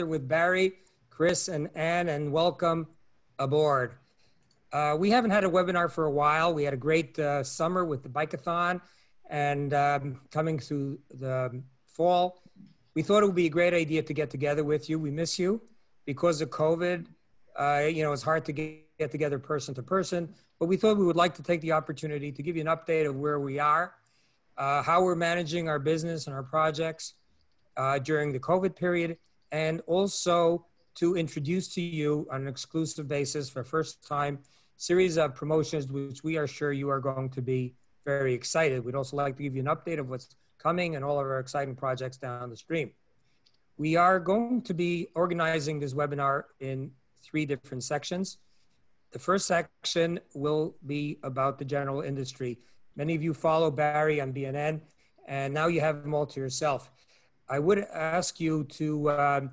with Barry, Chris, and Ann, and welcome aboard. We haven't had a webinar for a while. We had a great summer with the Bikeathon, and coming through the fall, we thought it would be a great idea to get together with you. We miss you because of COVID. It's hard to get together person to person, but we thought we would like to take the opportunity to give you an update of where we are, how we're managing our business and our projects during the COVID period, and also to introduce to you on an exclusive basis for the first time series of promotions which we are sure you are going to be very excited. We'd also like to give you an update of what's coming and all of our exciting projects down the stream. We are going to be organizing this webinar in 3 different sections. The first section will be about the general industry. Many of you follow Barry on BNN, and now you have them all to yourself. I would ask you to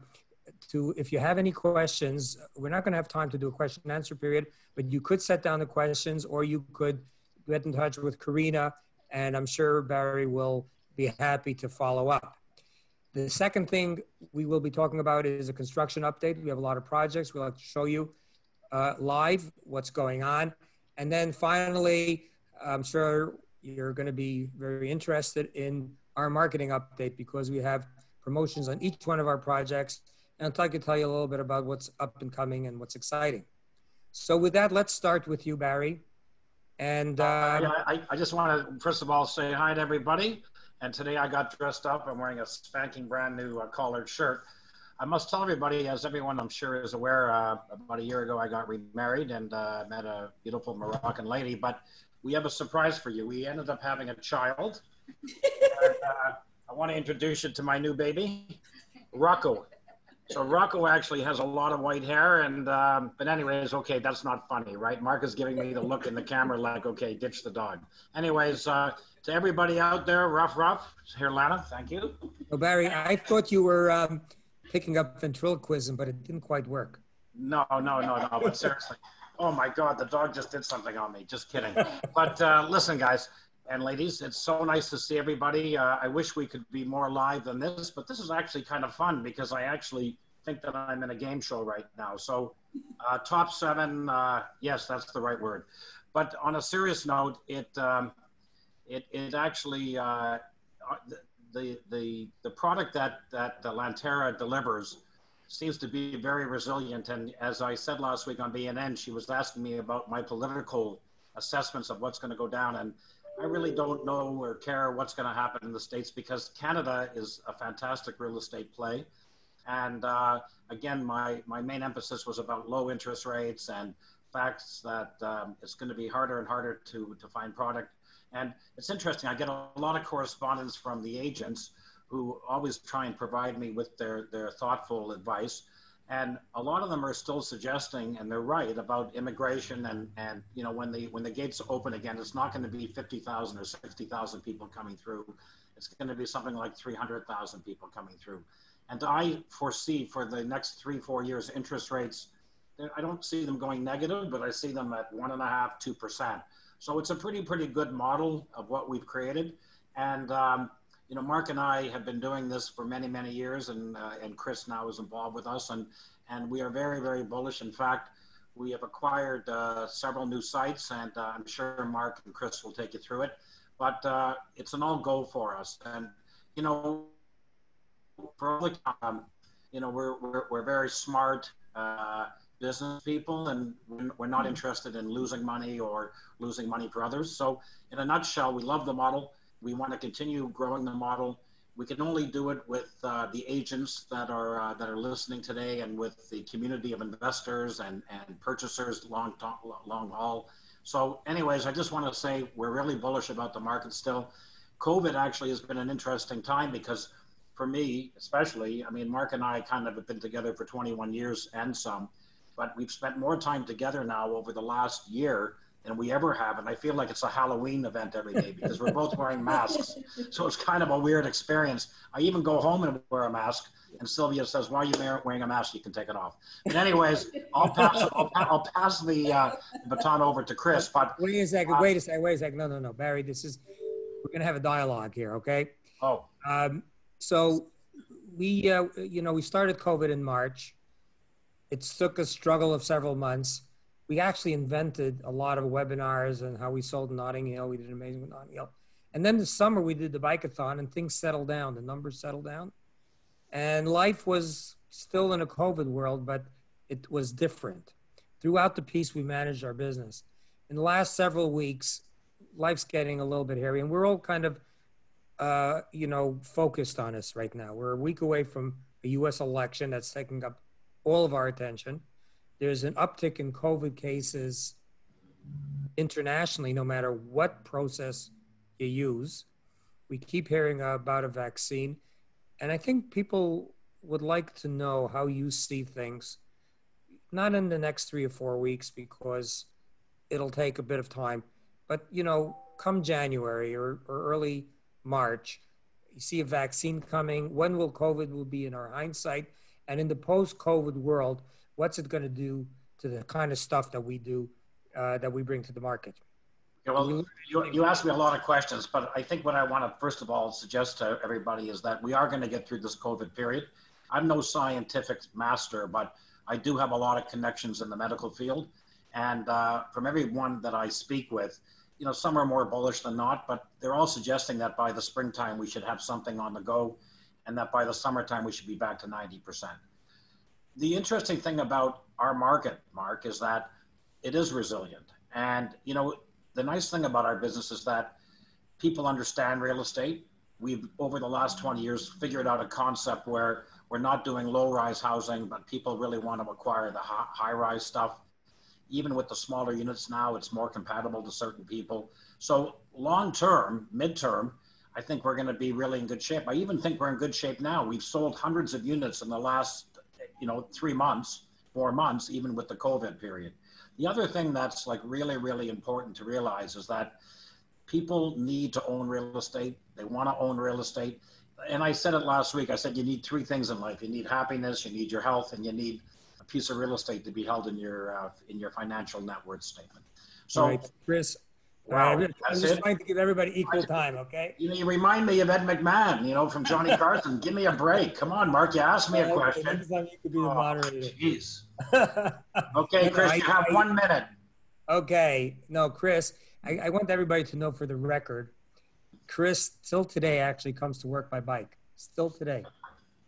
if you have any questions, we're not going to have time to do a question and answer period, but you could set down the questions, or you could get in touch with Karina, and I'm sure Barry will be happy to follow up. The second thing we will be talking about is a construction update. We have a lot of projects. We'd like to show you live what's going on. And then finally, I'm sure you're going to be very interested in our marketing update because we have promotions on each one of our projects. And I'd like to tell you a little bit about what's up and coming and what's exciting. So with that, let's start with you, Barry. And I just want to, first of all, say hi to everybody. And today I got dressed up. I'm wearing a spanking brand new collared shirt. I must tell everybody, as everyone I'm sure is aware, about a year ago I got remarried and met a beautiful Moroccan lady. But we have a surprise for you. We ended up having a child. And, I want to introduce you to my new baby, Rocco. So Rocco actually has a lot of white hair, and but anyways, okay, that's not funny, right? Mark is giving me the look in the camera like, okay, ditch the dog. Anyways, to everybody out there, rough. Here, Lana, thank you. Oh, Barry, I thought you were picking up ventriloquism, but it didn't quite work. No, but seriously. Oh my God, the dog just did something on me. Just kidding. But listen, guys and ladies, it's so nice to see everybody. I wish we could be more live than this, but this is actually kind of fun because I actually think that I'm in a game show right now. So top 7, yes, that's the right word. But on a serious note, it actually, the product that Lanterra delivers seems to be very resilient. And as I said last week on BNN, she was asking me about my political assessments of what's going to go down. And I really don't know or care what's going to happen in the States because Canada is a fantastic real estate play. And again, my main emphasis was about low interest rates and facts that it's going to be harder and harder to find product. And it's interesting, I get a lot of correspondence from the agents who always try and provide me with their thoughtful advice. And a lot of them are still suggesting, and they're right, about immigration and you know, when the gates open again, it's not going to be 50,000 or 60,000 people coming through. It's going to be something like 300,000 people coming through. And I foresee for the next 3-4 years, interest rates, I don't see them going negative, but I see them at 1.5%, 2%. So it's a pretty good model of what we've created. And you know, Mark and I have been doing this for many years, and Chris now is involved with us, and we are very bullish. In fact, we have acquired several new sites, and I'm sure Mark and Chris will take you through it. But it's an all go for us, and you know, for all the you know, we're very smart business people, and we're not interested in losing money or losing money for others. So, in a nutshell, we love the model. We want to continue growing the model. We can only do it with the agents that are listening today, and with the community of investors and purchasers long haul. So, anyways, I just want to say we're really bullish about the market still. COVID actually has been an interesting time because, for me especially, I mean, Mark and I kind of have been together for 21 years and some, but we've spent more time together now over the last year than we ever have. And I feel like it's a Halloween event every day because we're both wearing masks. So it's kind of a weird experience. I even go home and wear a mask, and Sylvia says, why are you wearing a mask? You can take it off. But anyways, I'll pass the baton over to Chris. But wait a second. No. Barry, we're going to have a dialogue here, okay? Oh. So we started COVID in March. It took a struggle of several months. We actually invented a lot of webinars and how we sold in Notting Hill. We did amazing with Notting Hill. And then this summer we did the bike-a-thon and things settled down. The numbers settled down. And life was still in a COVID world, but it was different. Throughout the piece, we managed our business. In the last several weeks, life's getting a little bit hairy, and we're all kind of, focused on us right now. We're a week away from a U.S. election that's taking up all of our attention. There's an uptick in COVID cases internationally, no matter what process you use. We keep hearing about a vaccine. And I think people would like to know how you see things, not in the next 3 or 4 weeks, because it'll take a bit of time, but come January or early March, you see a vaccine coming. When will COVID be in our hindsight? And in the post-COVID world, what's it going to do to the kind of stuff that we do, that we bring to the market? Yeah, well, you asked me a lot of questions, but I think what I want to first of all suggest to everybody is that we are going to get through this COVID period. I'm no scientific master, but I do have a lot of connections in the medical field. And from everyone that I speak with, some are more bullish than not, but they're all suggesting that by the springtime, we should have something on the go, and that by the summertime, we should be back to 90%. The interesting thing about our market, Mark, is that it is resilient. And, the nice thing about our business is that people understand real estate. We've, over the last 20 years, figured out a concept where we're not doing low-rise housing, but people really want to acquire the high-rise stuff. Even with the smaller units now, it's more compatible to certain people. So long-term, mid-term, I think we're going to be really in good shape. I even think we're in good shape now. We've sold hundreds of units in the last, 3 months, 4 months, even with the COVID period. The other thing that's like really, really important to realize is that people need to own real estate. They want to own real estate. And I said it last week. I said, you need 3 things in life. You need happiness, you need your health, and you need a piece of real estate to be held in your financial net worth statement. So, all right, Chris, wow, I'm just trying to give everybody equal time, okay? You remind me of Ed McMahon, from Johnny Carson. Give me a break. Come on, Mark, you asked me a question. Next time you could be the moderator. Jeez. Okay, Chris, you have 1 minute. Okay. No, Chris, I want everybody to know for the record, Chris still today actually comes to work by bike. Still today.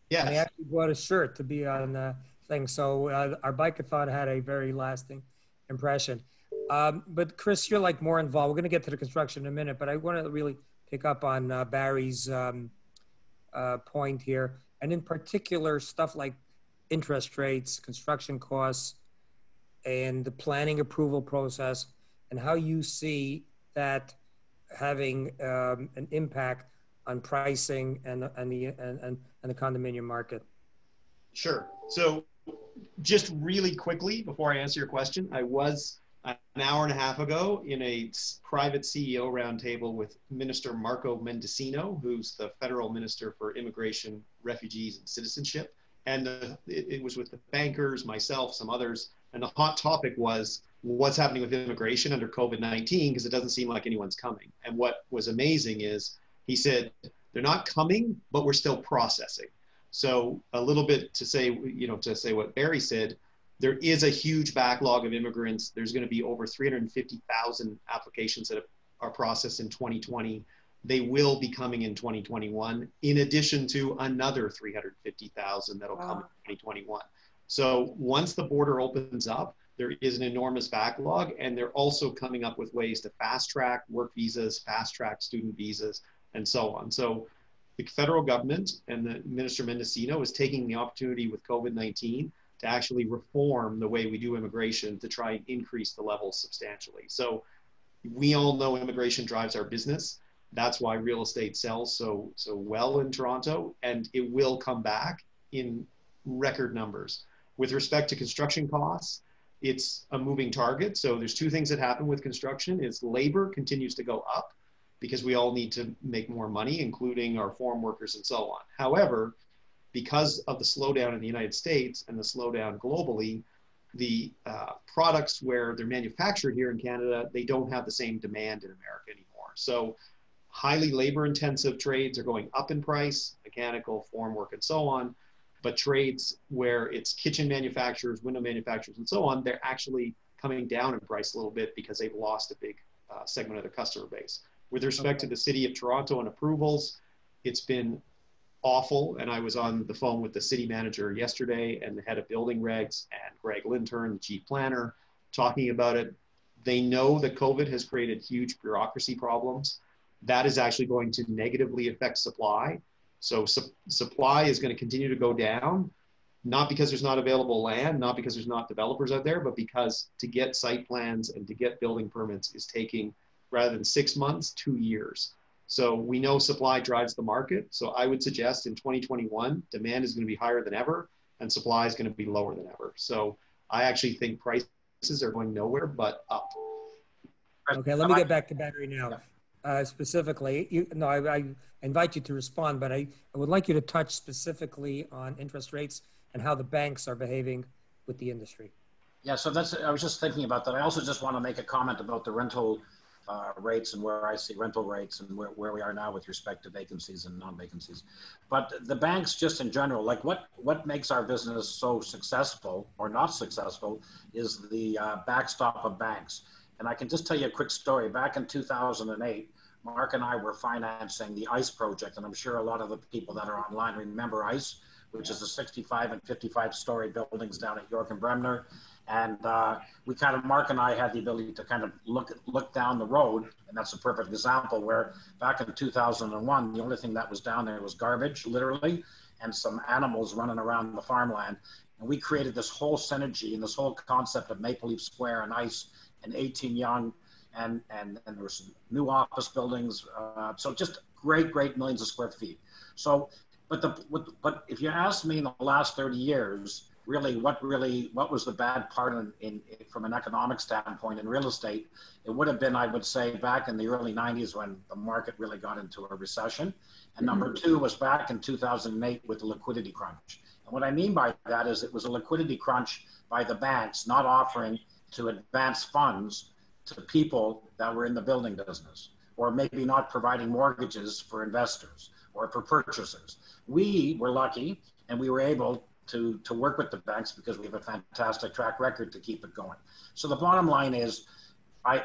Yes. And he actually bought a shirt to be on the thing. So our bike-a-thon had a very lasting impression. But Chris, you're like more involved. We're going to get to the construction in a minute, but I want to really pick up on Barry's point here. And in particular, stuff like interest rates, construction costs, and the planning approval process, and how you see that having an impact on pricing and the condominium market. Sure. So just really quickly, before I answer your question, I was an hour and a half ago in a private CEO roundtable with Minister Marco Mendicino, who's the federal minister for immigration, refugees, and citizenship. And it was with the bankers, myself, some others. And the hot topic was what's happening with immigration under COVID-19, because it doesn't seem like anyone's coming. And what was amazing is he said, they're not coming, but we're still processing. So a little bit to say what Barry said, there is a huge backlog of immigrants. There's going to be over 350,000 applications that are processed in 2020. They will be coming in 2021, in addition to another 350,000 that'll come in 2021. So once the border opens up, there is an enormous backlog, and they're also coming up with ways to fast track work visas, fast track student visas, and so on. So the federal government and the Minister Mendicino is taking the opportunity with COVID-19 to actually reform the way we do immigration to try and increase the levels substantially. So we all know immigration drives our business. That's why real estate sells so well in Toronto, and it will come back in record numbers. With respect to construction costs, it's a moving target. So there's 2 things that happen with construction is labor continues to go up because we all need to make more money, including our farm workers and so on. However, because of the slowdown in the United States and the slowdown globally, the products where they're manufactured here in Canada, they don't have the same demand in America anymore. So highly labor intensive trades are going up in price. mechanical, formwork, and so on. But trades where it's kitchen manufacturers, window manufacturers, and so on, they're actually coming down in price a little bit because they've lost a big segment of their customer base. With respect to the City of Toronto and approvals, it's been awful. And I was on the phone with the city manager yesterday and the head of building regs and Greg Lintern, the chief planner, talking about it. They know that COVID has created huge bureaucracy problems. That is actually going to negatively affect supply. So supply is going to continue to go down, not because there's not available land, not because there's not developers out there, but because to get site plans and to get building permits is taking, rather than 6 months, 2 years. So we know supply drives the market. So I would suggest in 2021, demand is going to be higher than ever and supply is going to be lower than ever. So I actually think prices are going nowhere but up. Okay, let me get back to battery now. Specifically, I invite you to respond, but I would like you to touch specifically on interest rates and how the banks are behaving with the industry. Yeah, so I was just thinking about that. I also just want to make a comment about the rental rates and where I see rental rates and where we are now with respect to vacancies and non-vacancies. But the banks just in general, like what makes our business so successful or not successful is the backstop of banks. And I can just tell you a quick story. Back in 2008, Mark and I were financing the ICE project, and I'm sure a lot of the people that are online remember ICE, which is the 65 and 55-story buildings down at York and Bremner. And Mark and I had the ability to kind of look down the road, and that's a perfect example where back in 2001, the only thing that was down there was garbage, literally, and some animals running around the farmland. And we created this whole synergy and this whole concept of Maple Leaf Square and ICE and 18 Young, and there were some new office buildings. So just great millions of square feet. So, but if you ask me in the last 30 years, what was the bad part from an economic standpoint in real estate? It would have been, I would say, back in the early 90s when the market really got into a recession. And number two was back in 2008 with the liquidity crunch. And what I mean by that is it was a liquidity crunch by the banks not offering to advance funds to people that were in the building business, or maybe not providing mortgages for investors or for purchasers. We were lucky and we were able to work with the banks because we have a fantastic track record to keep it going. So the bottom line is, I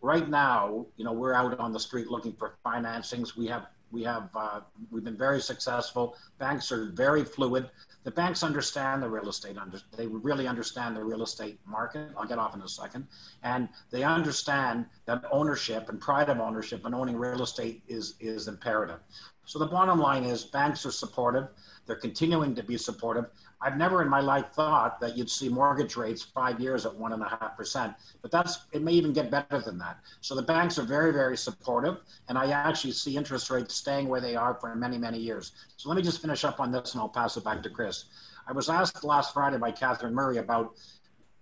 right now, we're out on the street looking for financings. We've been very successful. Banks are very fluid. The banks understand the real estate. They really understand the real estate market. I'll get off in a second. And they understand that ownership and pride of ownership and owning real estate is imperative. So the bottom line is banks are supportive. They're continuing to be supportive. I've never in my life thought that you'd see mortgage rates 5 years at 1.5%, but it may even get better than that. So the banks are very, very supportive, and I actually see interest rates staying where they are for many, many years. So let me just finish up on this and I'll pass it back to Chris. I was asked last Friday by Catherine Murray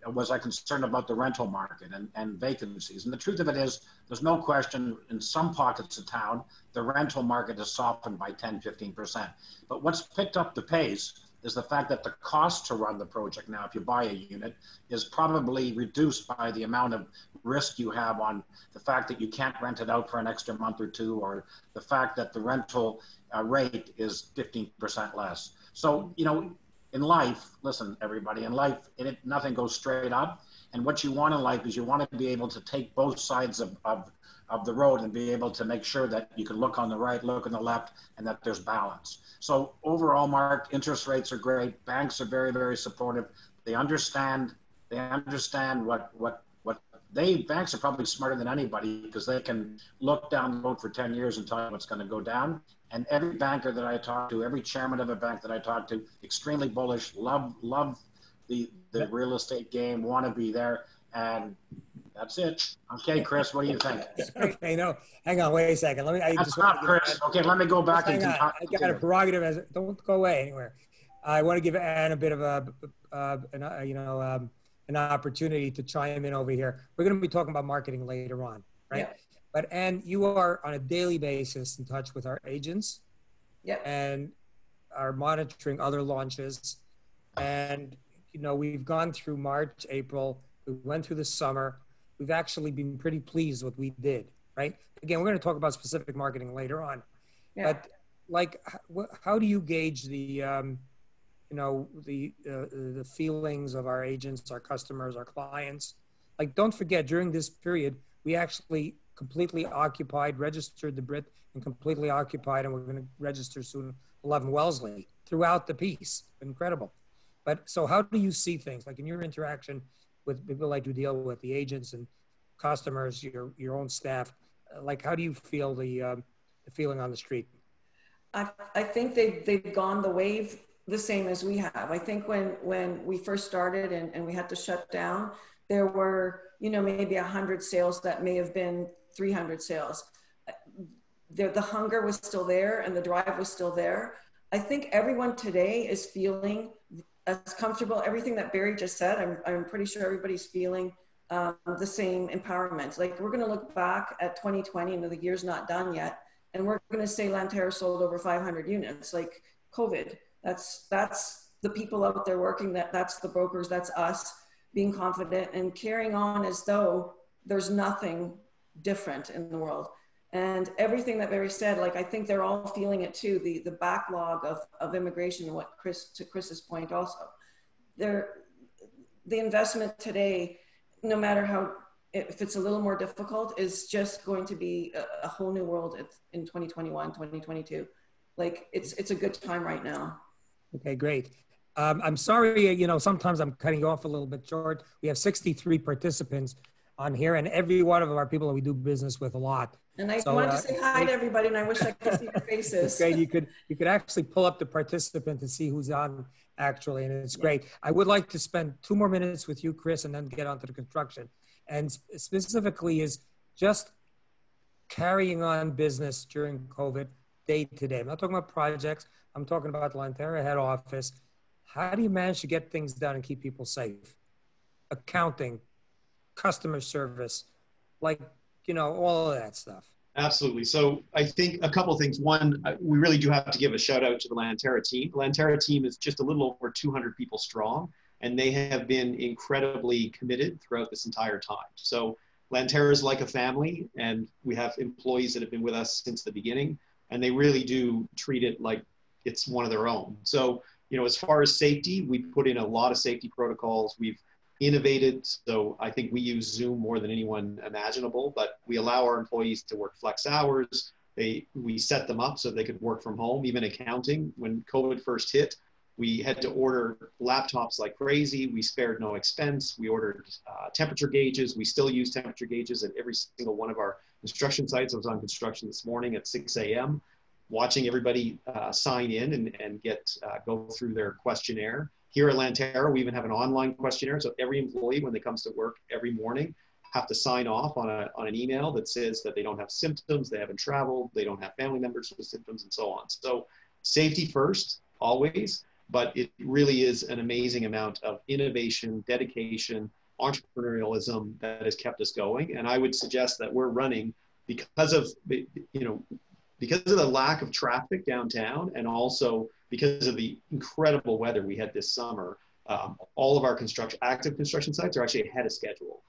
was I concerned about the rental market and vacancies? And the truth of it is, there's no question in some pockets of town, the rental market has softened by 10, 15%. But what's picked up the pace is the fact that the cost to run the project now, if you buy a unit, is probably reduced by the amount of risk you have on the fact that you can't rent it out for an extra month or two, or the fact that the rental rate is 15% less. So, in life, listen, everybody, in life, nothing goes straight up. And what you want in life is you want to be able to take both sides of the road and be able to make sure that you can look on the right, look on the left, and that there's balance. So overall, Mark, interest rates are great. Banks are very, very supportive. They understand banks are probably smarter than anybody because they can look down the road for 10 years and tell you what's going to go down. And every banker that I talk to, every chairman of a bank that I talk to, extremely bullish, love the real estate game, want to be there. And that's it. Okay, Chris, what do you think? Okay, no, hang on, wait a second. Chris. Okay, let me go back and I got a prerogative. Don't go away anywhere. I want to give Ann a bit of an opportunity to chime in over here. We're going to be talking about marketing later on, right? Yeah. But Ann, you are on a daily basis in touch with our agents, and are monitoring other launches. And we've gone through March, April. We went through the summer. We've actually been pretty pleased with what we did, right? Again, we're going to talk about specific marketing later on. Yeah. But like, how do you gauge the, the feelings of our agents, our customers, our clients? Like, don't forget, during this period, we actually completely occupied, registered the Brit, and completely occupied, and we're going to register soon 11 Wellesley throughout the piece. Incredible. But so how do you see things, like in your interaction with people like you deal with, the agents and customers, your own staff? Like, how do you feel the feeling on the street? I think they've gone the wave the same as we have. I think when we first started and we had to shut down, there were, maybe 100 sales that may have been 300 sales. The hunger was still there and the drive was still there. I think everyone today is feeling as comfortable. Everything that Barry just said, I'm pretty sure everybody's feeling the same empowerment. Like, we're going to look back at 2020, and the year's not done yet, and we're going to say Lanterra sold over 500 units. Like, COVID, that's the people out there working, that's the brokers, that's us being confident and carrying on as though there's nothing different in the world. And everything that Barry said, like, I think they're all feeling it too, the backlog of immigration, and to Chris's point also. The investment today, no matter if it's a little more difficult, is just going to be a whole new world in 2021, 2022. Like, it's a good time right now. Okay, great. I'm sorry, sometimes I'm cutting you off a little bit short. We have 63 participants on here, and every one of them are people that we do business with a lot. And I wanted to say hi to everybody, and I wish I could see your faces. It's great. You could actually pull up the participant and see who's on actually, and it's great. I would like to spend 2 more minutes with you, Chris, and then get onto the construction. And specifically is just carrying on business during COVID day to day. I'm not talking about projects. I'm talking about the Lanterra head office. How do you manage to get things done and keep people safe? Accounting, customer service, all of that stuff. Absolutely. So I think a couple of things. One, we really do have to give a shout out to the Lanterra team. The Lanterra team is just a little over 200 people strong, and they have been incredibly committed throughout this entire time. So Lanterra is like a family, and we have employees that have been with us since the beginning, and they really do treat it like it's one of their own. So, as far as safety, we put in a lot of safety protocols. We've innovated. So I think we use Zoom more than anyone imaginable, but we allow our employees to work flex hours. We set them up so they could work from home. Even accounting, when COVID first hit, we had to order laptops like crazy. We spared no expense. We ordered temperature gauges. We still use temperature gauges at every single one of our construction sites. I was on construction this morning at 6 a.m. watching everybody sign in and go through their questionnaire. Here at Lanterra, we even have an online questionnaire. So every employee, when they comes to work every morning, have to sign off on an email that says that they don't have symptoms, they haven't traveled, they don't have family members with symptoms, and so on. So safety first, always, but it really is an amazing amount of innovation, dedication, entrepreneurialism that has kept us going. And I would suggest that we're running because of the lack of traffic downtown, and also because of the incredible weather we had this summer. All of our active construction sites are actually ahead of schedule,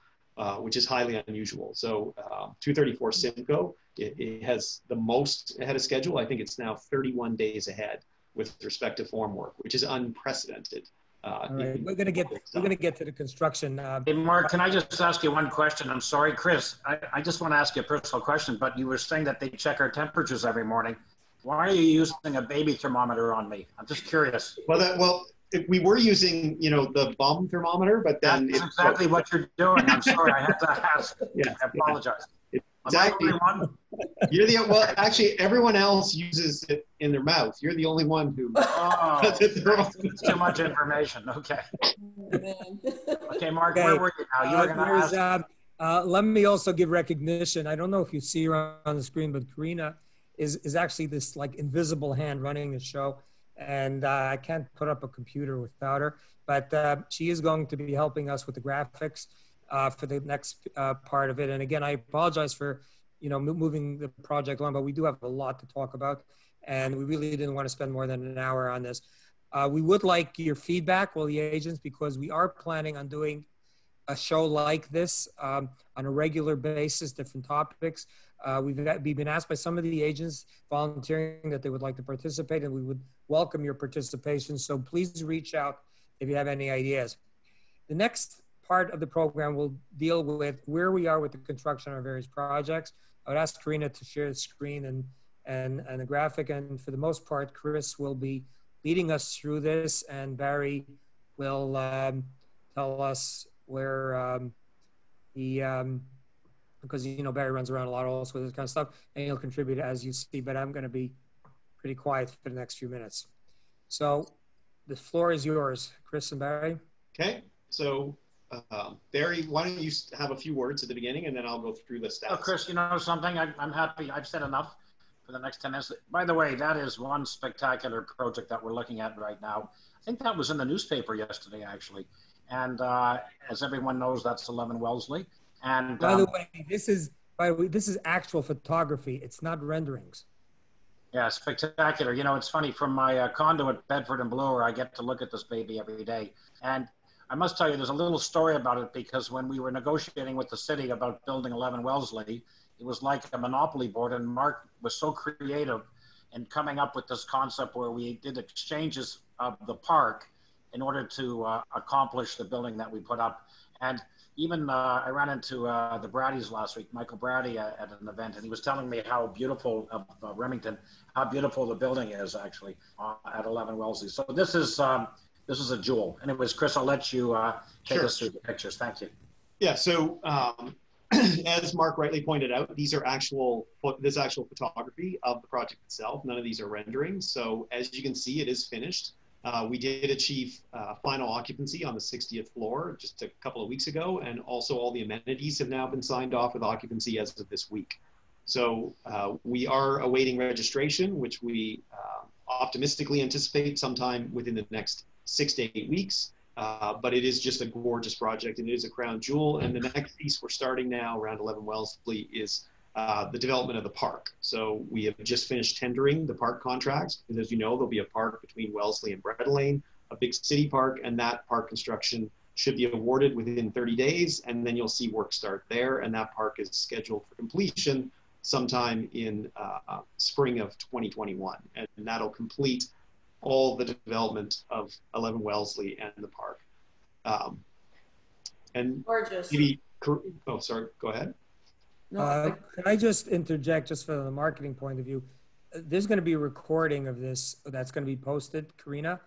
which is highly unusual. So 234 Simcoe, it has the most ahead of schedule. I think it's now 31 days ahead with respect to formwork, which is unprecedented. All right. We're going to get to the construction. Hey, Mark, can I just ask you one question? I'm sorry, Chris. I just want to ask you a personal question, but you were saying that they check our temperatures every morning. Why are you using a baby thermometer on me? I'm just curious. Well, we were using, the bum thermometer, but then that's exactly what you're doing. I'm sorry, I had to ask. Yeah, I apologize. Yeah. Exactly. Actually, everyone else uses it in their mouth. You're the only one who. Oh, it's too much information. Okay. Okay, Mark, where were you now? You were going to ask. Let me also give recognition. I don't know if you see her on the screen, but Karina is actually this invisible hand running the show. And I can't put up a computer without her, but she is going to be helping us with the graphics for the next part of it. And again, I apologize for, moving the project along, but we do have a lot to talk about, and we really didn't want to spend more than an hour on this. We would like your feedback, the agents, because we are planning on doing a show like this on a regular basis, different topics. We've been asked by some of the agents volunteering that they would like to participate, and we would welcome your participation. So please reach out if you have any ideas. The next part of the program will deal with where we are with the construction of our various projects. I would ask Karina to share the screen and the graphic, and for the most part, Chris will be leading us through this, and Barry will tell us where because you know Barry runs around a lot also with this kind of stuff, and he'll contribute as you see, but I'm going to be pretty quiet for the next few minutes. So the floor is yours, Chris and Barry. Okay, so Barry, why don't you have a few words at the beginning, and then I'll go through the stats. Oh, Chris, you know something? I'm happy. I've said enough for the next 10 minutes. By the way, that is one spectacular project that we're looking at right now. I think that was in the newspaper yesterday, actually. And as everyone knows, that's 11 Wellesley. And by the way, this is actual photography. It's not renderings. Yeah, spectacular. You know, it's funny, from my condo at Bedford and Bloor, I get to look at this baby every day. And I must tell you, there's a little story about it, because when we were negotiating with the city about building 11 Wellesley, it was like a monopoly board, and Mark was so creative in coming up with this concept where we did exchanges of the park in order to accomplish the building that we put up. And even I ran into the Braddys last week, Michael Brady at an event, and he was telling me how beautiful, Remington, how beautiful the building is actually at 11 Wellesley. So this is a jewel. Anyways, Chris, I'll let you take us through the pictures. Thank you. Yeah, so as Mark rightly pointed out, this is actual photography of the project itself. None of these are renderings. So as you can see, it is finished. We did achieve final occupancy on the 60th floor just a couple of weeks ago, and also all the amenities have now been signed off with occupancy as of this week. So we are awaiting registration, which we optimistically anticipate sometime within the next 6 to 8 weeks. But it is just a gorgeous project, and it is a crown jewel. And the next piece we're starting now around 11 Wellesley is the development of the park. So we have just finished tendering the park contracts, because as you know, there'll be a park between Wellesley and Breda Lane, a big city park, and that park construction should be awarded within 30 days, and then you'll see work start there, and that park is scheduled for completion sometime in spring of 2021, and that'll complete all the development of 11 Wellesley and the park. And gorgeous. Maybe, oh, sorry, go ahead. Can I just interject, just from the marketing point of view? There's going to be a recording of this that's going to be posted, Karina,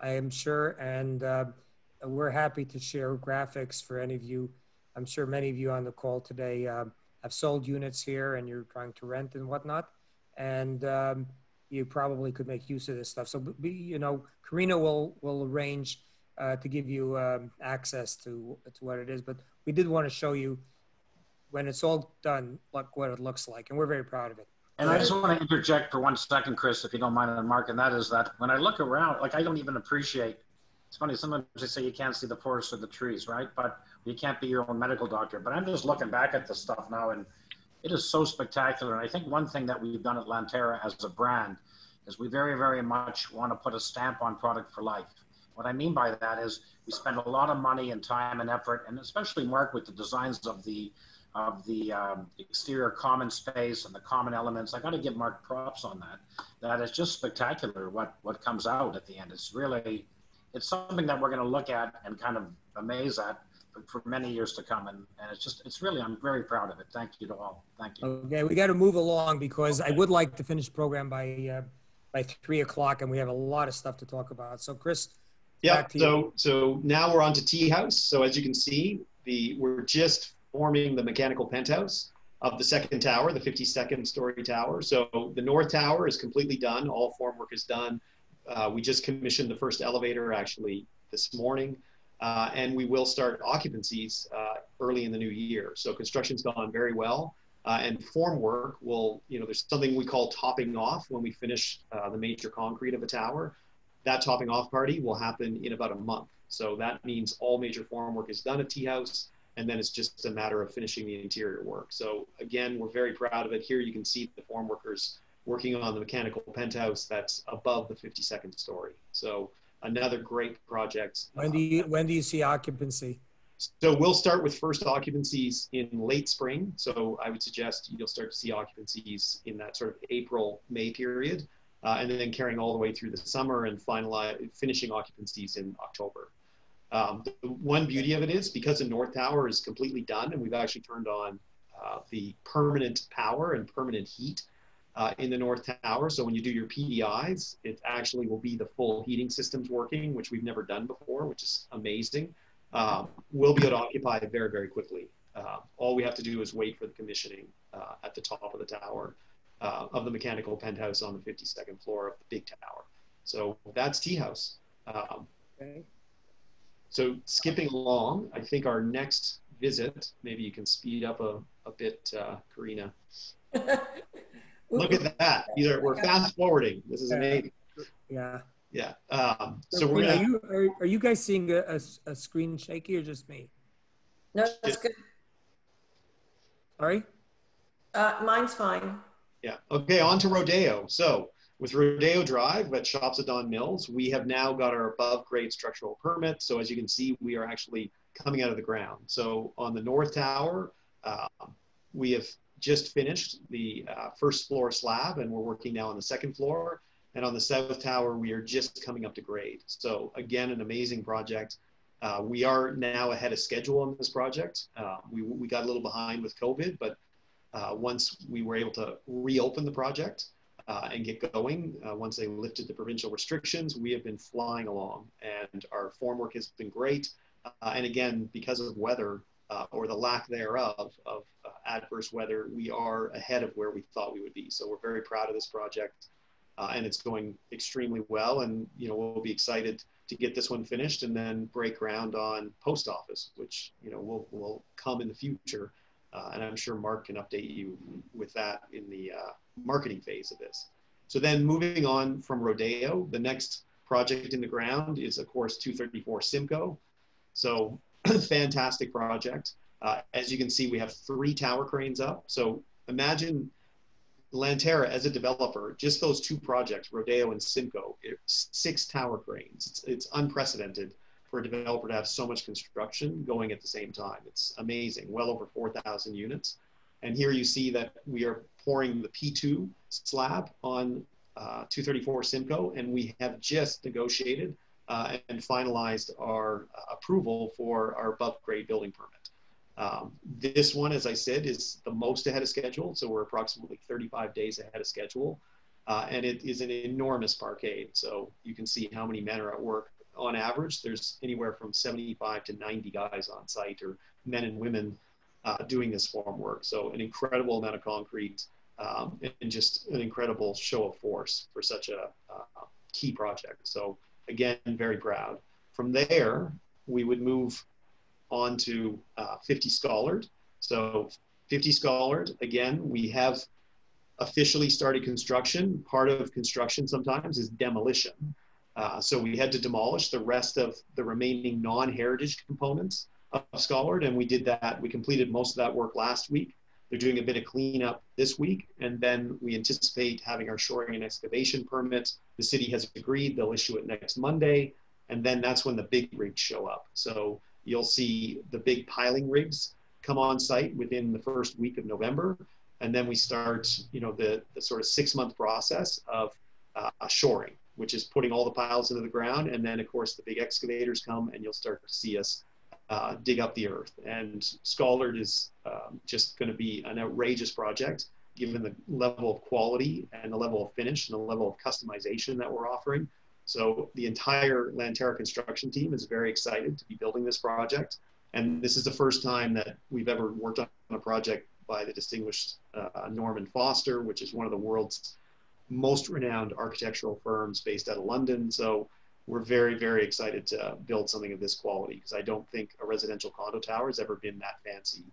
I am sure, and we're happy to share graphics for any of you. I'm sure many of you on the call today have sold units here, and you're trying to rent and whatnot, and you probably could make use of this stuff. So, you know, Karina will arrange to give you access to what it is, but we did want to show you when it's all done, look what it looks like, and we're very proud of it. And I just want to interject for 1 second, Chris, if you don't mind, and Mark, and that is that when I look around, like, I don't even appreciate, it's funny, sometimes they say you can't see the forest or the trees, right? But you can't be your own medical doctor. But I'm just looking back at this stuff now, and it is so spectacular. And I think one thing that we've done at Lanterra as a brand is we very, very much want to put a stamp on product for life. What I mean by that is we spend a lot of money and time and effort, and especially Mark with the designs of the exterior common space and the common elements. I got to give Mark props on that. That is just spectacular what comes out at the end. It's really, it's something that we're going to look at and kind of amaze at for many years to come. And it's really, I'm very proud of it. Thank you to all. Thank you. Okay, we got to move along, because I would like to finish the program by 3 o'clock, and we have a lot of stuff to talk about. So Chris, yeah, so now we're on to Tea House. So as you can see, we're just forming the mechanical penthouse of the second tower, the 52nd story tower. So the north tower is completely done. All formwork is done. We just commissioned the first elevator actually this morning, and we will start occupancies early in the new year. So construction's gone very well, and formwork will, you know, there's something we call topping off when we finish the major concrete of the tower. That topping off party will happen in about a month. So that means all major formwork is done at Tea House, and then it's just a matter of finishing the interior work. So again, we're very proud of it. Here you can see the form workers working on the mechanical penthouse that's above the 52nd story. So another great project. When do you see occupancy? So we'll start with first occupancies in late spring. So I would suggest you'll start to see occupancies in that sort of April, May period, and then carrying all the way through the summer and finishing occupancies in October. The one beauty of it is because the North Tower is completely done and we've actually turned on the permanent power and permanent heat in the North Tower. So when you do your PDIs, it actually will be the full heating systems working, which we've never done before, which is amazing. We'll be able to occupy it very, very quickly. All we have to do is wait for the commissioning at the top of the tower of the mechanical penthouse on the 52nd floor of the big tower. So that's Tea House. Okay. So skipping along, I think our next visit, maybe you can speed up a bit, Karina. Look at that. We're fast forwarding. This is amazing. Yeah. Yeah. So we're gonna, are you guys seeing a screen shaky or just me? No, that's good. Sorry? Mine's fine. Yeah. Okay, on to Rodeo. So with Rodeo Drive at Shops at Don Mills, we have now got our above grade structural permit. So as you can see, we are actually coming out of the ground. So on the North Tower, we have just finished the first floor slab and we're working now on the second floor. And on the South Tower, we are just coming up to grade. So again, an amazing project. We are now ahead of schedule on this project. We got a little behind with COVID, but once we were able to reopen the project and get going, once they lifted the provincial restrictions, we have been flying along and our formwork has been great. And again, because of weather or the lack thereof of adverse weather, we are ahead of where we thought we would be. So we're very proud of this project. And it's going extremely well. And, you know, we'll be excited to get this one finished and then break ground on post office, which, you know, will come in the future. And I'm sure Mark can update you with that in the marketing phase of this. So then moving on from Rodeo, the next project in the ground is, of course, 234 Simcoe. So fantastic project. As you can see, we have 3 tower cranes up. So imagine Lanterra as a developer, just those 2 projects, Rodeo and Simcoe, 6 tower cranes. It's unprecedented for a developer to have so much construction going at the same time. It's amazing, well over 4,000 units. And here you see that we are pouring the P2 slab on 234 Simcoe, and we have just negotiated and finalized our approval for our above grade building permit. This one, as I said, is the most ahead of schedule. So we're approximately 35 days ahead of schedule. And it is an enormous parkade. So you can see how many men are at work. On average, there's anywhere from 75 to 90 guys on site, or men and women doing this form work. So an incredible amount of concrete and just an incredible show of force for such a key project. So again, very proud. From there, we would move on to 50 Schollard. So 50 Schollard, again, we have officially started construction. Part of construction sometimes is demolition. So we had to demolish the rest of the remaining non-heritage components of Schollard, and we did that. We completed most of that work last week. They're doing a bit of cleanup this week, and then we anticipate having our shoring and excavation permit. The city has agreed, they'll issue it next Monday, and then that's when the big rigs show up. So you'll see the big piling rigs come on site within the first week of November. And then we start, you know, the sort of 6-month process of shoring, which is putting all the piles into the ground. And then of course the big excavators come and you'll start to see us dig up the earth. And Schollard is just going to be an outrageous project, given the level of quality and the level of finish and the level of customization that we're offering. So the entire Lanterra construction team is very excited to be building this project. And this is the first time that we've ever worked on a project by the distinguished Norman Foster, which is one of the world's most renowned architectural firms based out of London. So we're very, very excited to build something of this quality, because I don't think a residential condo tower has ever been that fancy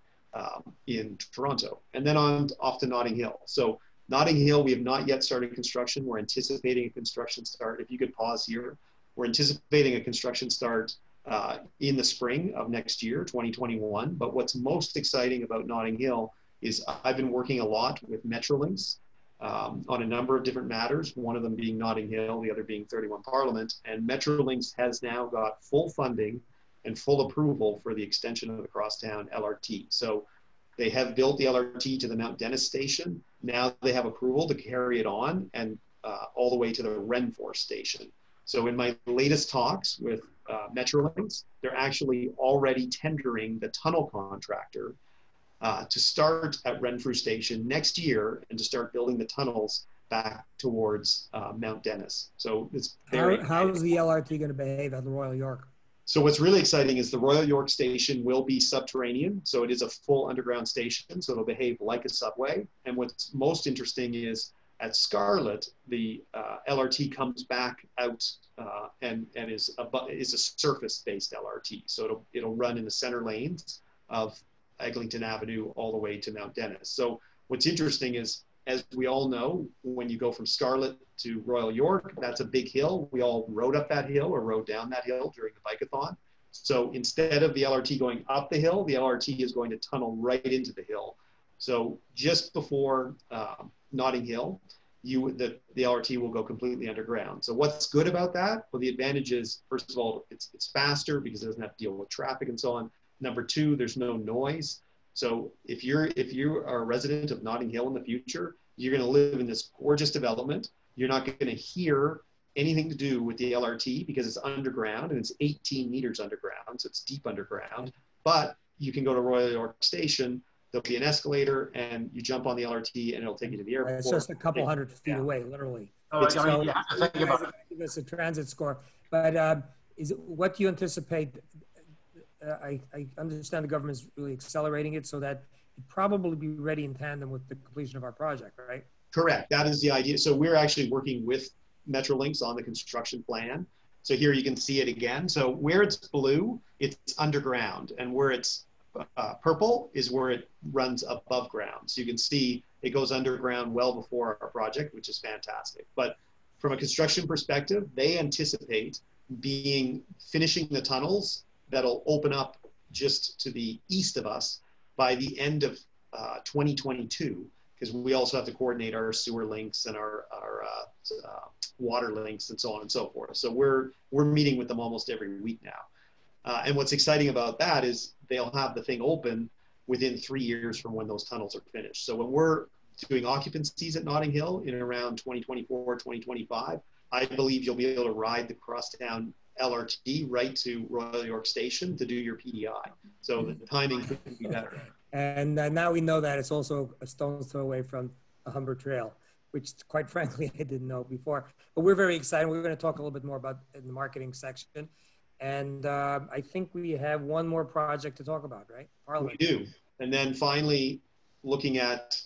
in Toronto. And then off to Notting Hill. So Notting Hill, we have not yet started construction. We're anticipating a construction start. If you could pause here, we're anticipating a construction start in the spring of next year, 2021. But what's most exciting about Notting Hill is I've been working a lot with Metrolinx on a number of different matters, one of them being Notting Hill, the other being 31 Parliament. And Metrolinx has now got full funding and full approval for the extension of the Crosstown LRT. So they have built the LRT to the Mount Dennis station. Now they have approval to carry it on and all the way to the Renforth station. So in my latest talks with Metrolinx, they're actually already tendering the tunnel contractor to start at Renfrew Station next year and to start building the tunnels back towards Mount Dennis. So it's very How's the LRT going to behave at the Royal York? So what's really exciting is the Royal York Station will be subterranean. So it is a full underground station. So it'll behave like a subway. And what's most interesting is at Scarlet, the LRT comes back out and is a surface-based LRT. So it'll run in the center lanes of Eglinton Avenue all the way to Mount Dennis. So what's interesting is, as we all know, when you go from Scarlet to Royal York, that's a big hill. We all rode up that hill or rode down that hill during the bike-a-thon. So instead of the LRT going up the hill, the LRT is going to tunnel right into the hill. So just before Notting Hill, the LRT will go completely underground. So what's good about that? Well, the advantage is, first of all, it's faster because it doesn't have to deal with traffic and so on. Number two, there's no noise. So if you are a resident of Notting Hill in the future, you're going to live in this gorgeous development. You're not going to hear anything to do with the LRT because it's underground and it's 18 meters underground. So it's deep underground, but you can go to Royal York Station. There'll be an escalator and you jump on the LRT and it'll take you to the airport. It's just a couple hundred feet away, literally. Oh, I mean, you have to think about it. Give us a transit score, but what do you anticipate? I understand the government's really accelerating it so that it probably be ready in tandem with the completion of our project, right? Correct. That is the idea. So we're actually working with Metrolinx on the construction plan. So here you can see it again. So where it's blue, it's underground, and where it's purple is where it runs above ground. So you can see it goes underground well before our project, which is fantastic. But from a construction perspective, they anticipate finishing the tunnels that'll open up just to the east of us by the end of 2022, because we also have to coordinate our sewer links and our water links and so on and so forth. So we're meeting with them almost every week now. And what's exciting about that is they'll have the thing open within 3 years from when those tunnels are finished. So when we're doing occupancies at Notting Hill in around 2024, 2025, I believe you'll be able to ride the Crosstown LRT right to Royal York Station to do your PDI. So the timing couldn't be better. And now we know that it's also a stone's throw away from the Humber Trail, which quite frankly, I didn't know before. But we're very excited. We're going to talk a little bit more about in the marketing section. And I think we have one more project to talk about, right? Parliament. We do. And then finally, looking at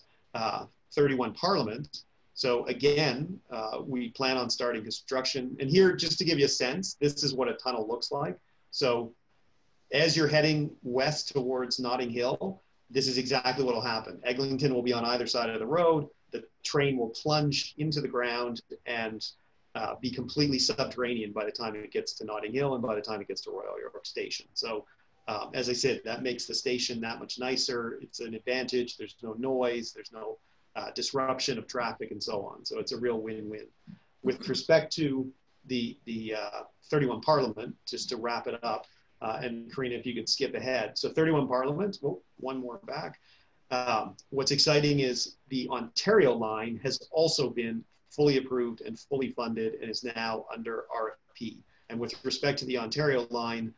31 Parliament. So again, we plan on starting construction. And here, just to give you a sense, this is what a tunnel looks like. So as you're heading west towards Notting Hill, this is exactly what will happen. Eglinton will be on either side of the road. The train will plunge into the ground and be completely subterranean by the time it gets to Notting Hill and by the time it gets to Royal York Station. So as I said, that makes the station that much nicer. It's an advantage. There's no noise. There's no disruption of traffic and so on. So it's a real win-win. With respect to the 31 Parliament, just to wrap it up, and Karina, if you could skip ahead. So 31 Parliament, well, one more back. What's exciting is the Ontario line has also been fully approved and fully funded and is now under RFP. And with respect to the Ontario line,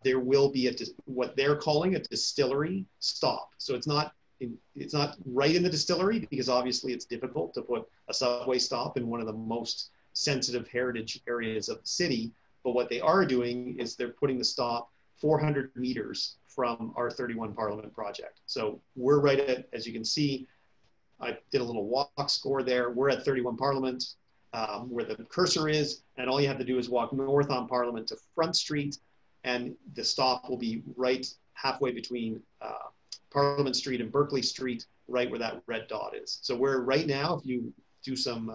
there will be what they're calling a distillery stop. So it's not right in the distillery because obviously it's difficult to put a subway stop in one of the most sensitive heritage areas of the city. But what they are doing is they're putting the stop 400 meters from our 31 Parliament project. So we're right at, as you can see, I did a little walk score there. We're at 31 Parliament where the cursor is, and all you have to do is walk north on Parliament to Front Street, and the stop will be right halfway between Parliament Street and Berkeley Street, right where that red dot is. So we're right now, if you do some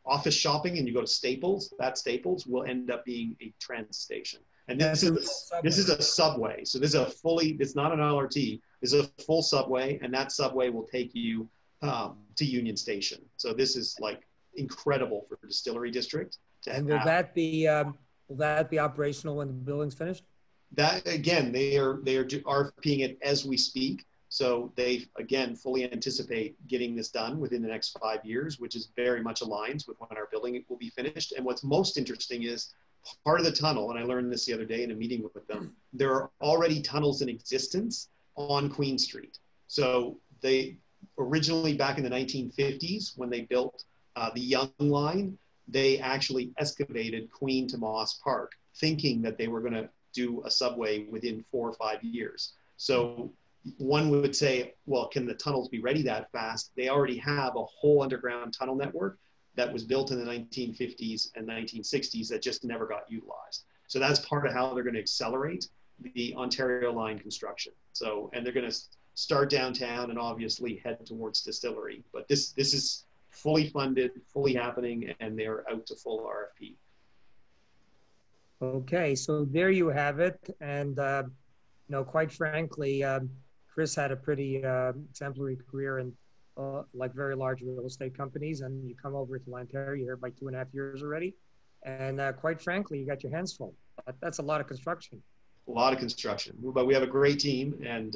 office shopping and you go to Staples, that Staples will end up being a transit station. And this is a subway. So this is it's not an LRT, this is a full subway, and that subway will take you to Union Station. So this is like incredible for the Distillery District. And will that be operational when the building's finished? that again, they are RFPing it as we speak. So they, again, fully anticipate getting this done within the next 5 years, which is very much aligns with when our building will be finished. And what's most interesting is part of the tunnel, and I learned this the other day in a meeting with them, there are already tunnels in existence on Queen Street. So they originally, back in the 1950s, when they built the Young Line, they actually excavated Queen to Moss Park, thinking that they were going to do a subway within 4 or 5 years. So one would say, well, can the tunnels be ready that fast? They already have a whole underground tunnel network that was built in the 1950s and 1960s that just never got utilized. So that's part of how they're going to accelerate the Ontario Line construction. So, and they're going to start downtown and obviously head towards Distillery. But this is fully funded, fully happening, and they're out to full RFP. Okay, so there you have it. And, quite frankly, Chris had a pretty exemplary career in like very large real estate companies, and you come over to Lanterra, you're here by 2.5 years already. And quite frankly, you got your hands full. That's a lot of construction. A lot of construction, but we have a great team and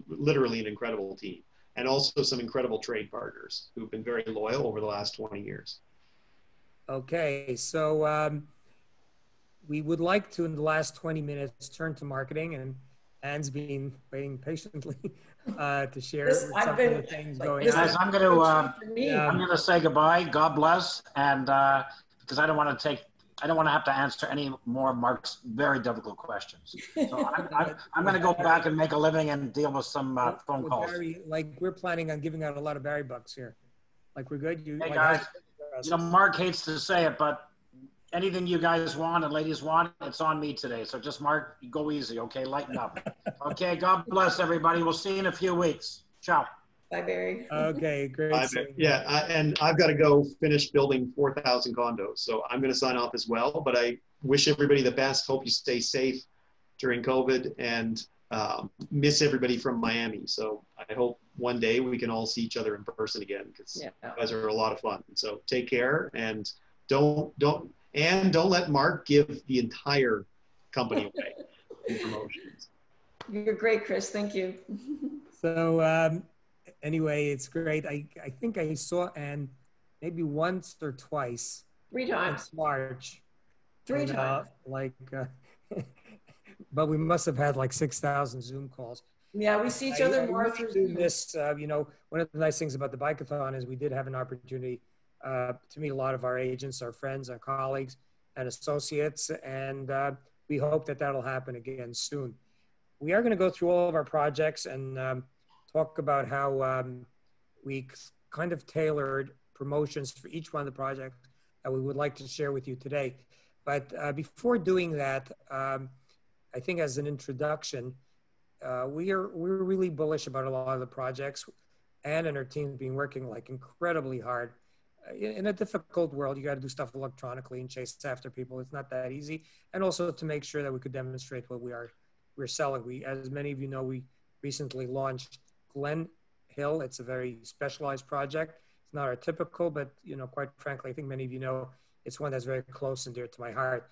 literally an incredible team. And also some incredible trade partners who've been very loyal over the last 20 years. Okay, so we would like to, in the last 20 minutes, turn to marketing, and Anne's been waiting patiently to share some of the things going on. Guys, I'm going to say goodbye. God bless, and because I don't want to have to answer any more of Mark's very difficult questions. So I'm going to go back and make a living and deal with some phone calls. Barry, like we're planning on giving out a lot of Barry bucks here. Like we're good. Hey guys, Mark hates to say it, but anything you guys want and ladies want, it's on me today. So just Mark, go easy, okay? Lighten up. Okay, God bless everybody. We'll see you in a few weeks. Ciao. Bye, Barry. Okay, great. And I've got to go finish building 4,000 condos. So I'm going to sign off as well. But I wish everybody the best. Hope you stay safe during COVID, and miss everybody from Miami. So I hope one day we can all see each other in person again, because you guys are a lot of fun. So take care, and don't let Mark give the entire company away in promotions. You're great, Chris. Thank you. So anyway, it's great. I think I saw Anne maybe once or twice. 3 times. March. 3 times. But we must have had like 6,000 Zoom calls. Yeah, we see each other more through Zoom. This, one of the nice things about the Bike-a-thon is we did have an opportunity to meet a lot of our agents, our friends, our colleagues, and associates, and we hope that that'll happen again soon. We are going to go through all of our projects and talk about how we kind of tailored promotions for each one of the projects that we would like to share with you today. But before doing that, I think as an introduction, we're really bullish about a lot of the projects. Anne and her team have been working like incredibly hard. In a difficult world, you got to do stuff electronically and chase after people. It's not that easy. And also to make sure that we could demonstrate what we're selling. As many of you know, we recently launched Glen Hill. It's a very specialized project. It's not our typical, but quite frankly, I think many of you know, it's one that's very close and dear to my heart.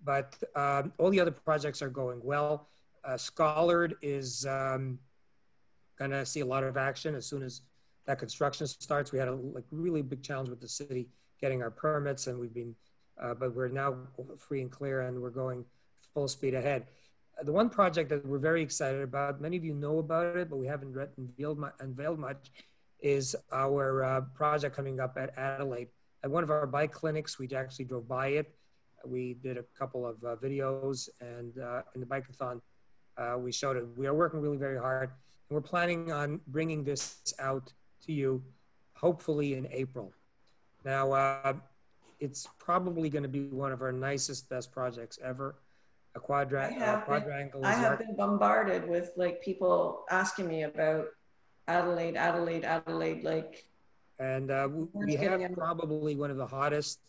But all the other projects are going well. Schollard is going to see a lot of action as soon as that construction starts. We had a really big challenge with the city getting our permits, and we've been, but we're now free and clear, and we're going full speed ahead. The one project that we're very excited about, many of you know about it, but we haven't unveiled much, is our project coming up at Adelaide. At one of our bike clinics, we actually drove by it. We did a couple of videos, and in the Bike-a-thon, we showed it. We are working really very hard, and we're planning on bringing this out to you, hopefully in April. Now, it's probably going to be one of our nicest, best projects ever. A quadrangle. I have been bombarded with people asking me about Adelaide. And we have probably one of the hottest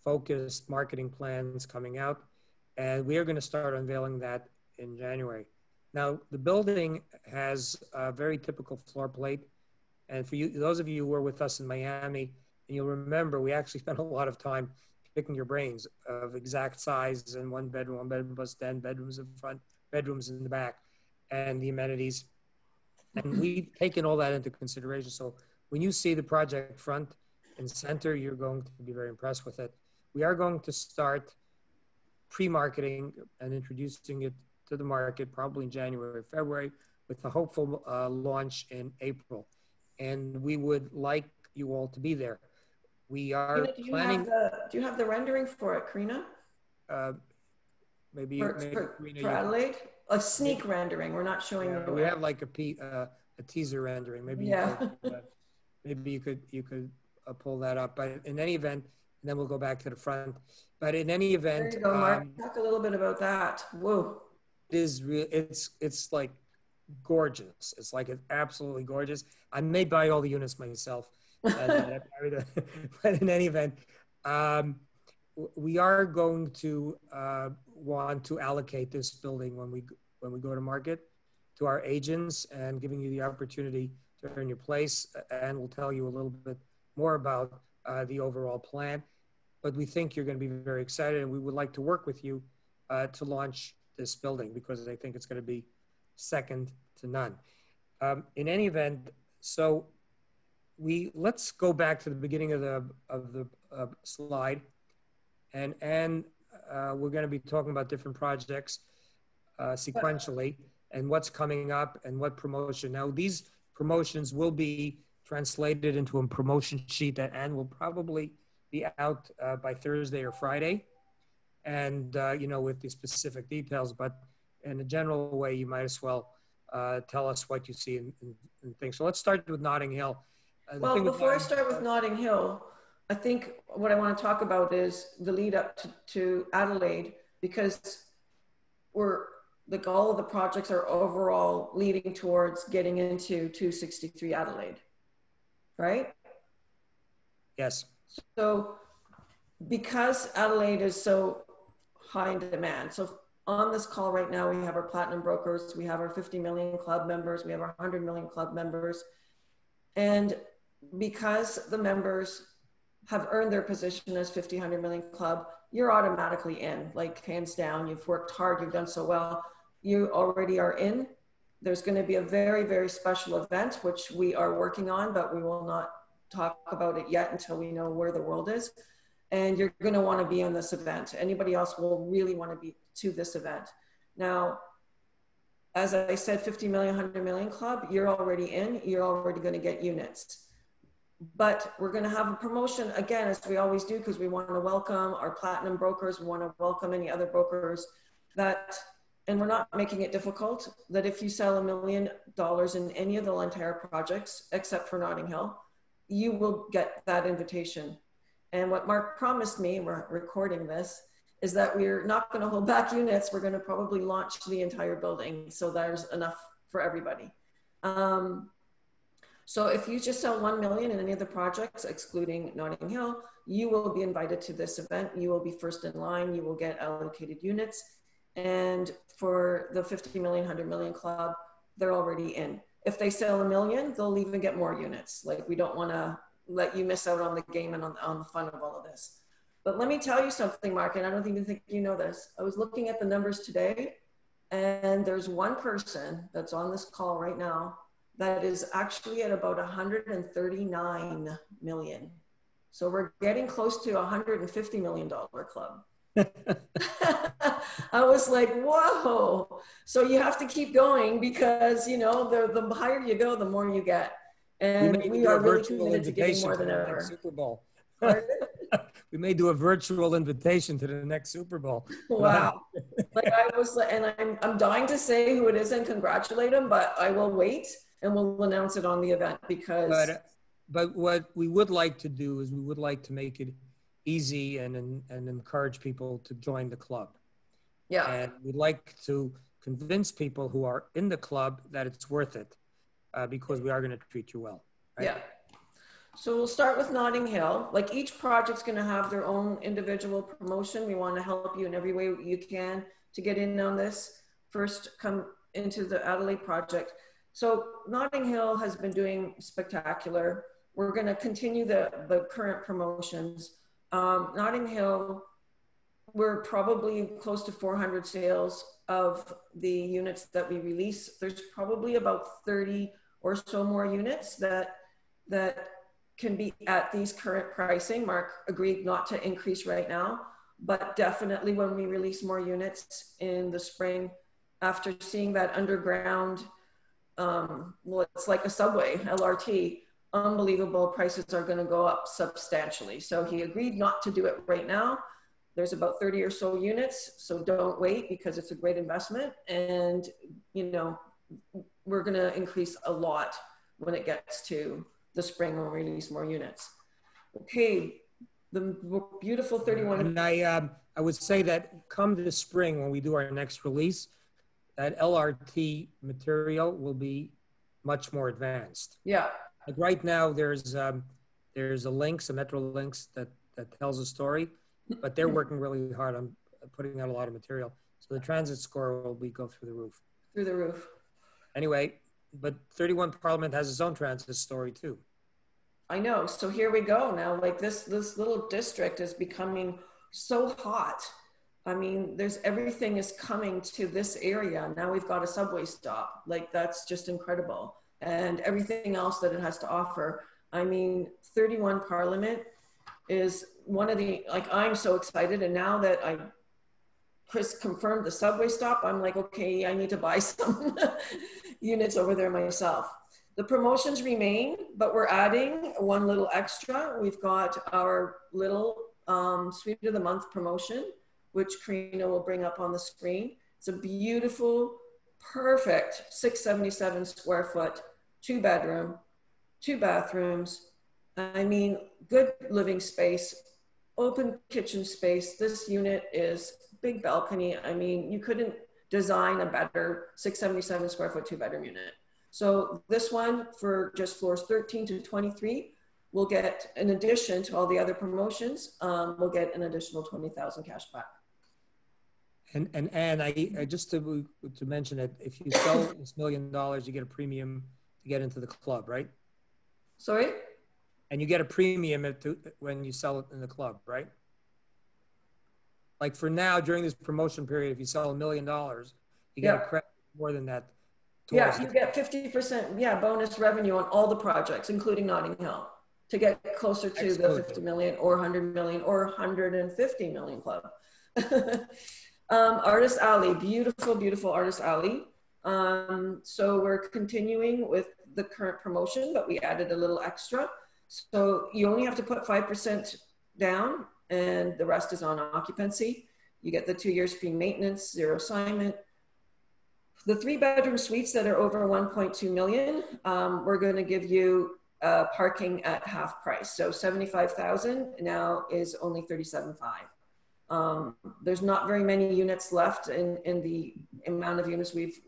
focused marketing plans coming out, and we are going to start unveiling that in January. Now, the building has a very typical floor plate, and for you, those of you who were with us in Miami, and you'll remember we actually spent a lot of time picking your brains of exact size and one bedroom plus 10 bedrooms in front, bedrooms in the back, and the amenities. And we've taken all that into consideration. So when you see the project front and center, you're going to be very impressed with it. We are going to start pre-marketing and introducing it to the market probably in January, February, with a hopeful launch in April. And we would like you all to be there. We are planning. Do you have the rendering for it, Karina? Maybe for Adelaide? A sneak rendering. We're not showing you. We have like a teaser rendering. Maybe you could pull that up. But in any event, and then we'll go back to the front. But in any event, there you go, Mark. Talk a little bit about that. Whoa. It is real. It's like gorgeous. It's like it's absolutely gorgeous. I may buy all the units myself. But in any event, we are going to want to allocate this building when we go to market to our agents and giving you the opportunity to earn your place. And we'll tell you a little bit more about the overall plan. But we think you're going to be very excited, and we would like to work with you to launch this building because I think it's going to be second to none. In any event, so let's go back to the beginning of the slide, and we're going to be talking about different projects sequentially and what's coming up and what promotion. Now, these promotions will be translated into a promotion sheet that Anne will probably be out by Thursday or Friday, and with the specific details. But in a general way, you might as well tell us what you see and things. So let's start with Notting Hill. Well, before I start with Notting Hill, I think what I want to talk about is the lead up to Adelaide, because all of the projects are overall leading towards getting into 263 Adelaide, right? Yes. So because Adelaide is so high in demand, so on this call right now, we have our platinum brokers, we have our 50 million club members, we have our 100 million club members. And because the members have earned their position as 50, 100 million club, you're automatically in, like hands down. You've worked hard, you've done so well, you already are in. There's going to be a very, very special event, which we are working on, but we will not talk about it yet until we know where the world is. And you're going to want to be on this event. Anybody else will really want to be to this event. Now, as I said, 50 million, 100 million club, you're already in, you're already going to get units. But we're going to have a promotion again, as we always do, because we want to welcome our platinum brokers. We want to welcome any other brokers and we're not making it difficult, that if you sell $1 million in any of the Lanterra projects, except for Notting Hill, you will get that invitation. And what Mark promised me, we're recording this, is that we're not going to hold back units. We're going to probably launch the entire building. So there's enough for everybody. So if you just sell 1 million in any of the projects, excluding Notting Hill, you will be invited to this event. You will be first in line. You will get allocated units. And for the 50 million, 100 million club, they're already in. If they sell 1 million, they'll even get more units. Like, we don't want to let you miss out on the game and on the fun of all of this. But let me tell you something, Mark, and I don't even think you know this. I was looking at the numbers today, and there's one person that's on this call right now that is actually at about 139 million. So we're getting close to $150 million club. I was like, whoa. So you have to keep going because, the higher you go, the more you get. And we are really committed to giving more than ever. Super Bowl. We may do a virtual invitation to the next Super Bowl. Wow. I'm dying to say who it is and congratulate him, but I will wait and we'll announce it on the event because. But what we would like to do is we would like to make it easy and encourage people to join the club. Yeah. And we'd like to convince people who are in the club that it's worth it because we are going to treat you well. Right? Yeah. So we'll start with Notting Hill. Like, each project's going to have their own individual promotion. We want to help you in every way you can to get in on this. First, come into the Adelaide project. So Notting Hill has been doing spectacular. We're going to continue the current promotions. Notting Hill, we're probably close to 400 sales of the units that we release. There's probably about 30 or so more units that can be at these current pricing. Mark agreed not to increase right now, but definitely when we release more units in the spring, after seeing that underground, well, it's like a subway, LRT, unbelievable, prices are gonna go up substantially. So he agreed not to do it right now. There's about 30 or so units, so don't wait because it's a great investment. And, you know, we're gonna increase a lot when it gets to the spring when we release more units. Okay, the beautiful 31. And I would say that come this spring when we do our next release, that LRT material will be much more advanced. Yeah. Like right now, there's a link, some Metro links that tells a story, but they're working really hard on putting out a lot of material. So the transit score will go through the roof. Through the roof. Anyway, but 31 Parliament has its own transit story too. I know. So here we go now. Like this little district is becoming so hot. I mean, everything is coming to this area. Now we've got a subway stop. Like that's just incredible. And everything else that it has to offer. I mean, 31 Parliament is one of the, like, I'm so excited. And now that Chris confirmed the subway stop, I'm like, okay, I need to buy some units over there myself. The promotions remain, but we're adding one little extra. We've got our little Suite of the Month promotion, which Karina will bring up on the screen. It's a beautiful, perfect 677 square foot, 2-bedroom, 2 bathrooms. I mean, good living space, open kitchen space. This unit is big balcony. I mean, you couldn't design a better 677 square foot, 2-bedroom unit. So this one for just floors 13 to 23, we'll get, in addition to all the other promotions, we'll get an additional 20,000 cash back. And I just to mention that if you sell this $1 million, you get a premium to get into the club, right? Sorry? And you get a premium when you sell it in the club, right? Like for now, during this promotion period, if you sell $1 million, you get a credit more than that. Yeah, you get 50%, bonus revenue on all the projects, including Notting Hill, to get closer to the 50 million or 100 million or 150 million club. Artist Alley, beautiful, beautiful Artist Alley. So we're continuing with the current promotion, but we added a little extra. So you only have to put 5% down and the rest is on occupancy. You get the 2 years free maintenance, 0 assignment. The 3-bedroom suites that are over 1.2 million, we're going to give you parking at half price. So 75,000 now is only 37.5. There's not very many units left in the amount of units we've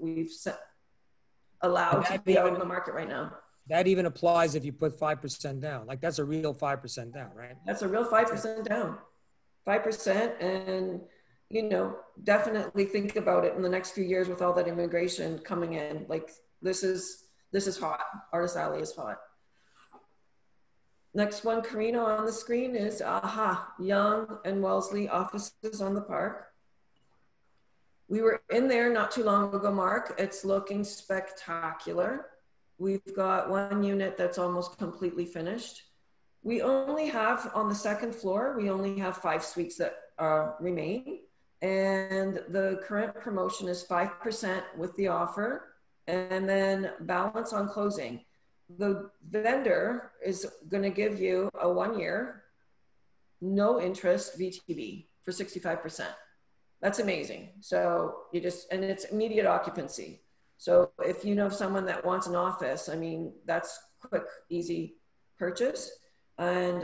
allowed to be out in the market right now. That even applies if you put 5% down. Like that's a real 5% down, right? That's a real 5% down. 5%, and you know, definitely think about it in the next few years with all that immigration coming in. Like this is hot. Artist Alley is hot. Next one, Karina, on the screen is Young and Wellesley offices on the park. We were in there not too long ago, Mark. It's looking spectacular. We've got one unit that's almost completely finished. We only have, on the second floor, we only have 5 suites that remain. And the current promotion is 5% with the offer and then balance on closing. The vendor is going to give you a 1-year, no interest VTB for 65%. That's amazing. So and it's immediate occupancy. So if you know someone that wants an office, I mean, that's quick, easy purchase. And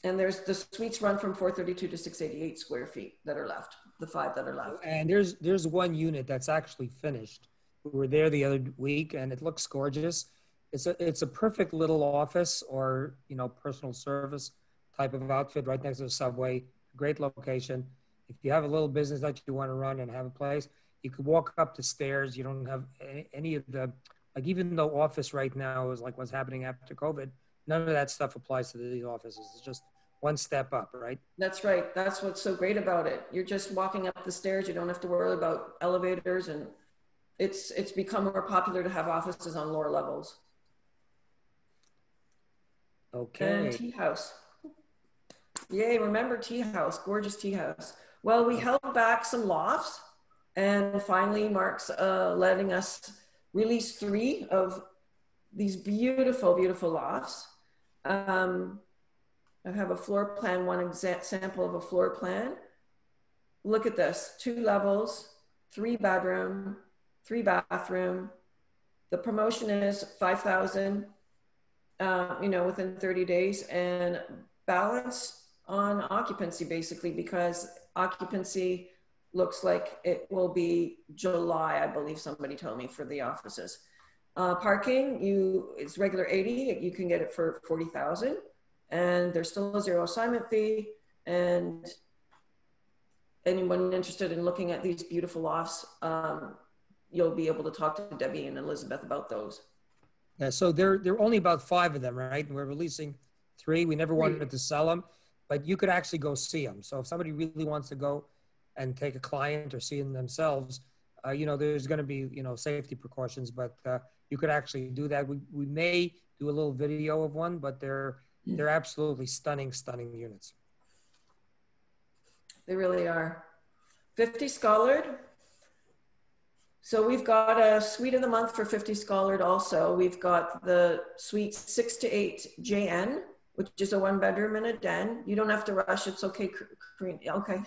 there's the suites run from 432 to 688 square feet that are left, the 5 that are left. And there's one unit that's actually finished. We were there the other week and it looks gorgeous. It's a perfect little office or, you know, personal service type of outfit right next to the subway. Great location. If you have a little business that you want to run and have a place, you could walk up the stairs. You don't have any of the, like, even though office right now is like what's happening after COVID, none of that stuff applies to these offices. It's just one step up, right? That's right. That's what's so great about it. You're just walking up the stairs. You don't have to worry about elevators, and it's become more popular to have offices on lower levels. Okay. And tea house. Yay, remember tea house, gorgeous tea house. Well, we held back some lofts, and finally Mark's letting us release 3 of these beautiful, beautiful lofts. I have a floor plan, one sample of a floor plan. Look at this, 2 levels, 3 bedroom, 3 bathroom. The promotion is 5,000, you know, within 30 days, and balance on occupancy basically, because occupancy looks like it will be July, I believe somebody told me, for the offices. Parking, it's regular 80, you can get it for 40,000, and there's still a 0 assignment fee. And anyone interested in looking at these beautiful lofts, you'll be able to talk to Debbie and Elizabeth about those. Yeah, so there are only about 5 of them, right? And we're releasing 3. We never wanted to sell them, but you could actually go see them. So if somebody really wants to go and take a client or see them themselves, you know, there's going to be, you know, safety precautions, but you could actually do that. We may do a little video of one, but they're absolutely stunning, stunning units. They really are. 50 Scholared. So we've got a suite of the month for 50 Scholared also. We've got the suite 6 to 8 JN, which is a 1 bedroom and a den. You don't have to rush. It's okay. Okay.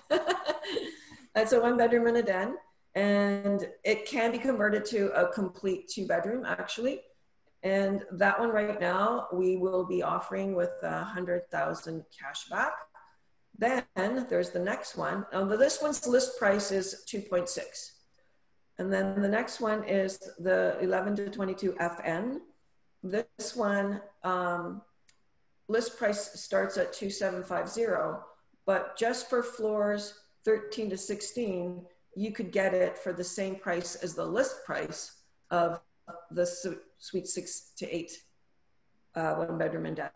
That's a 1 bedroom and a den. And it can be converted to a complete 2 bedroom actually. And that one right now, we will be offering with 100,000 cash back. Then there's the next one. This one's list price is 2.6. And then the next one is the 11 to 22 FN. This one, list price starts at 2,750, but just for floors 13 to 16, you could get it for the same price as the list price of the suite 6 to 8, 1 bedroom and den.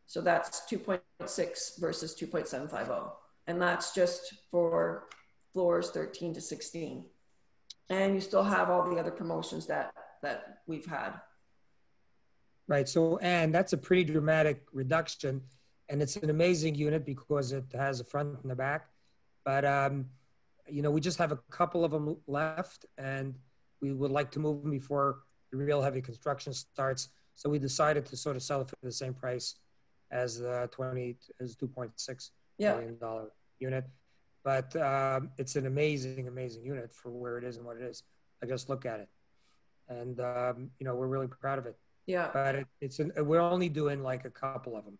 So that's 2.6 versus 2.750. And that's just for floors 13 to 16. And you still have all the other promotions that we've had. Right. So, and that's a pretty dramatic reduction, and it's an amazing unit because it has a front and a back. But, you know, we just have a couple of them left, and we would like to move them before the real heavy construction starts. So we decided to sort of sell it for the same price as the $2.6 million unit. But it's an amazing, amazing unit for where it is and what it is. I just look at it, and you know, we're really proud of it. Yeah. But we're only doing like a couple of them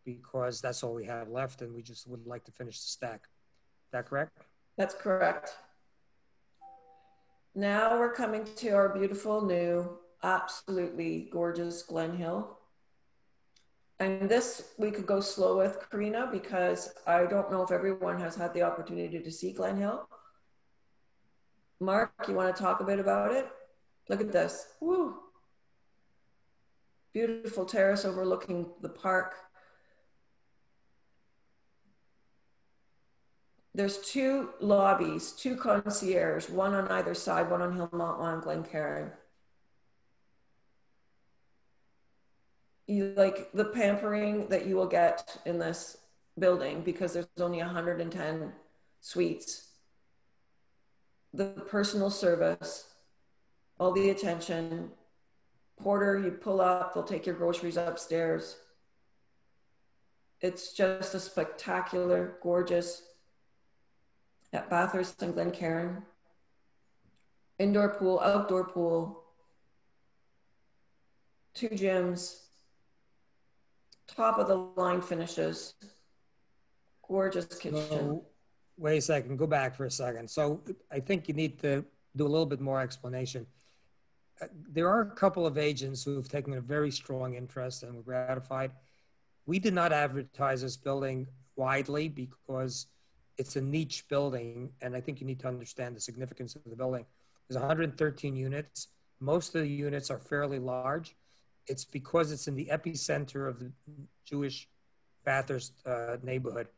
because that's all we have left, and we just would like to finish the stack. Is that correct? That's correct. Now we're coming to our beautiful new, absolutely gorgeous Glen Hill. And this we could go slow with, Karina, because I don't know if everyone has had the opportunity to see Glen Hill. Mark, you want to talk a bit about it? Look at this. Woo. Beautiful terrace overlooking the park. There's 2 lobbies, 2 concierge, one on either side, one on Hillmont, one on Glencairn. You like the pampering that you will get in this building because there's only 110 suites. The personal service, all the attention. Porter, you pull up, they'll take your groceries upstairs. It's just a spectacular, gorgeous, at Bathurst and Glencairn. Indoor pool, outdoor pool, 2 gyms, top of the line finishes, gorgeous kitchen. So, wait a second, go back for a second. So I think you need to do a little bit more explanation. There are a couple of agents who have taken a very strong interest and were gratified. We did not advertise this building widely because it's a niche building, and I think you need to understand the significance of the building. There's 113 units. Most of the units are fairly large. It's because it's in the epicenter of the Jewish Bathurst neighborhood.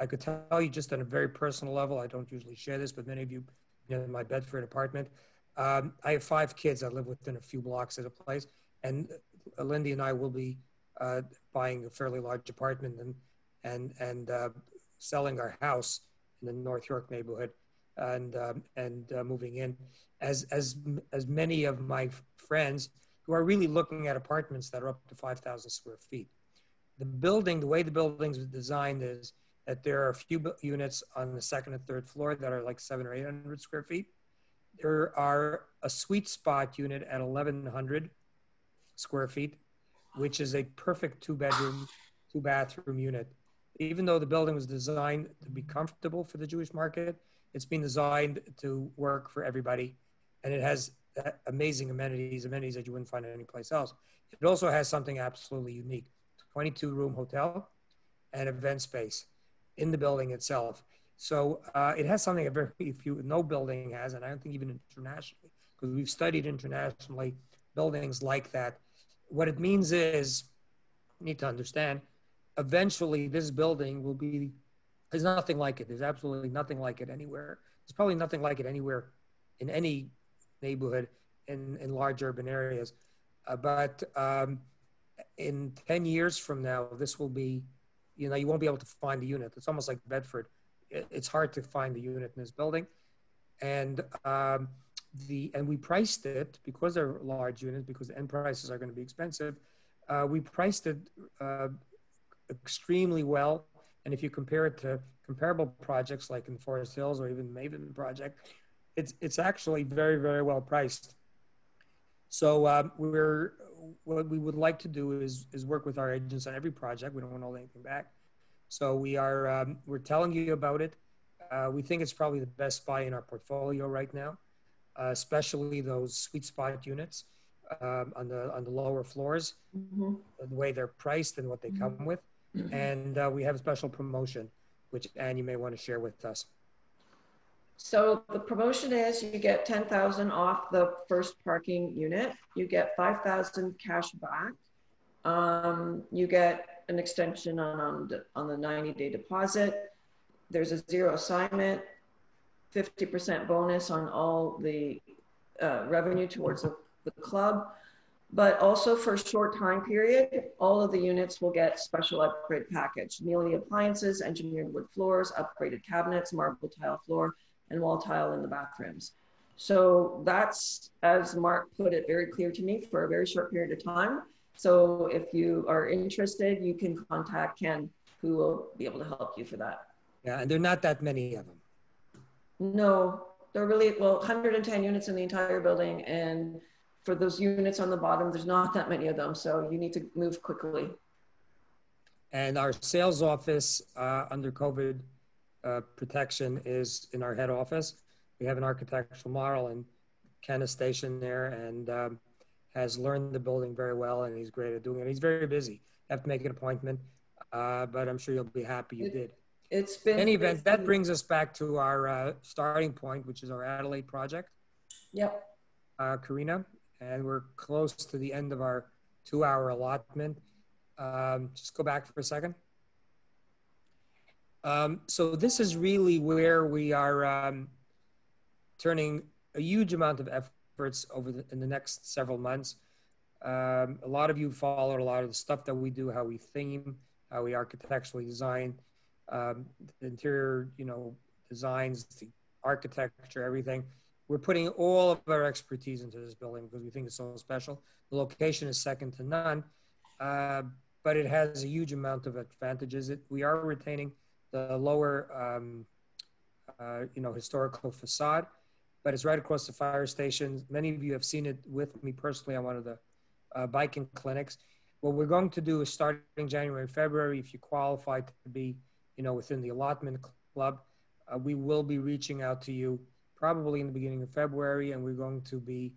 I could tell you just on a very personal level, I don't usually share this, but many of you know in my Bedford apartment. I have 5 kids. I live within a few blocks of the place. And Lindy and I will be buying a fairly large apartment and selling our house in the North York neighborhood and moving in. As many of my friends who are really looking at apartments that are up to 5,000 square feet. The way the buildings are designed is that there are a few units on the 2nd and 3rd floor that are like 700 or 800 square feet. There are a sweet spot unit at 1,100 square feet, which is a perfect 2-bedroom, 2-bathroom unit. Even though the building was designed to be comfortable for the Jewish market, it's been designed to work for everybody. And it has amazing amenities that you wouldn't find anyplace else. It also has something absolutely unique, 22-room hotel and event space in the building itself. So it has something that very few, no building has, and I don't think even internationally, because we've studied internationally buildings like that. What it means is, you need to understand, eventually this building will be, there's nothing like it. There's absolutely nothing like it anywhere. There's probably nothing like it anywhere in any neighborhood in large urban areas. But in 10 years from now, this will be, you know, you won't be able to find the unit. It's almost like Bedford. It's hard to find the unit in this building. And we priced it, because they're large units, because the end prices are going to be expensive. We priced it extremely well. And if you compare it to comparable projects like in Forest Hills or even Maven project, it's actually very, very well priced. So what we would like to do is work with our agents on every project. We don't want to hold anything back. So we're telling you about it. We think it's probably the best buy in our portfolio right now, especially those sweet spot units on the lower floors, the way they're priced and what they come with. And we have a special promotion, which Anne, you may want to share with us. So the promotion is you get 10,000 off the first parking unit. You get 5,000 cash back. You get an extension on the 90-day deposit. There's a 0 assignment, 50% bonus on all the revenue towards the club. But also for a short time period, all of the units will get special upgrade package. Mealy appliances, engineered wood floors, upgraded cabinets, marble tile floor, and wall tile in the bathrooms. So that's, as Mark put it very clear to me, for a very short period of time. So if you are interested, you can contact Ken, who will be able to help you for that. Yeah, and there are not that many of them. No, they're really, well, 110 units in the entire building. And for those units on the bottom, there's not that many of them. So you need to move quickly. And our sales office under COVID protection is in our head office. We have an architectural model, and Ken is stationed there and has learned the building very well, and he's great at doing it. He's very busy. You have to make an appointment, but I'm sure you'll be happy you did. It's been, in any event, that brings us back to our starting point, which is our Adelaide project. Yep. Karina, and we're close to the end of our 2-hour allotment. Just go back for a second. So this is really where we are turning a huge amount of efforts in the next several months. A lot of you followed a lot of the stuff that we do, how we theme, how we architecturally design, the interior, designs, the architecture, everything. We're putting all of our expertise into this building because we think it's so special. The location is second to none, but it has a huge amount of advantages. We are retaining the lower, historical facade, but it's right across the fire station. Many of you have seen it with me personally on one of the biking clinics. What we're going to do is starting January, February, if you qualify to be, within the allotment club, we will be reaching out to you probably in the beginning of February, and we're going to be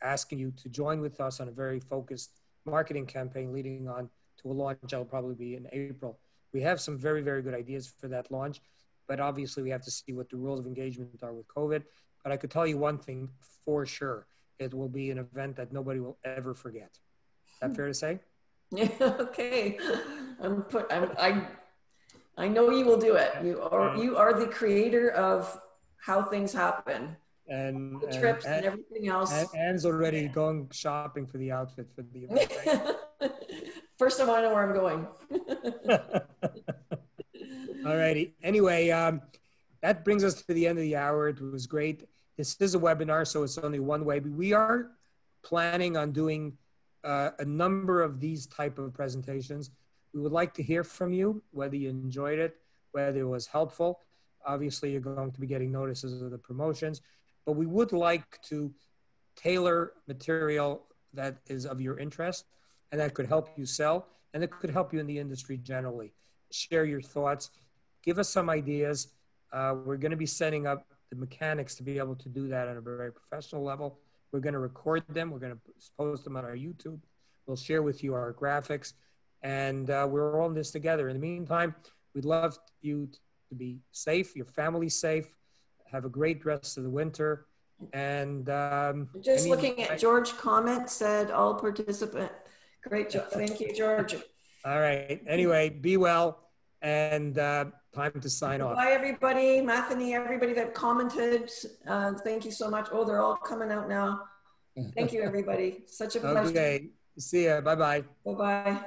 asking you to join with us on a very focused marketing campaign leading on to a launch that'll probably be in April. We have some very, very good ideas for that launch, but obviously we have to see what the rules of engagement are with COVID. But I could tell you one thing for sure, it will be an event that nobody will ever forget. Is that fair to say? Yeah, okay. I know you will do it. You are the creator of how things happen. And, The trips and everything else. Anne's already going shopping for the outfit for the event, right? First time I know where I'm going. All righty. Anyway, that brings us to the end of the hour. It was great. This is a webinar, so it's only one way. But we are planning on doing a number of these type of presentations. We would like to hear from you, whether you enjoyed it, whether it was helpful. Obviously, you're going to be getting notices of the promotions, but we would like to tailor material that is of your interest and that could help you sell and that could help you in the industry generally. Share your thoughts. Give us some ideas. We're going to be setting up the mechanics to be able to do that on a very professional level. We're going to record them. We're going to post them on our YouTube. We'll share with you our graphics, and we're all in this together. In the meantime, we'd love you to be safe, your family safe, have a great rest of the winter. And just looking at George's comment, said all participant. Great job. Thank you, George. All right. Anyway, be well, and time to sign off. Bye, everybody. Matheny, everybody that commented. Thank you so much. Oh, they're all coming out now. Thank you, everybody. Such a pleasure. Okay. See ya. Bye-bye. Bye-bye.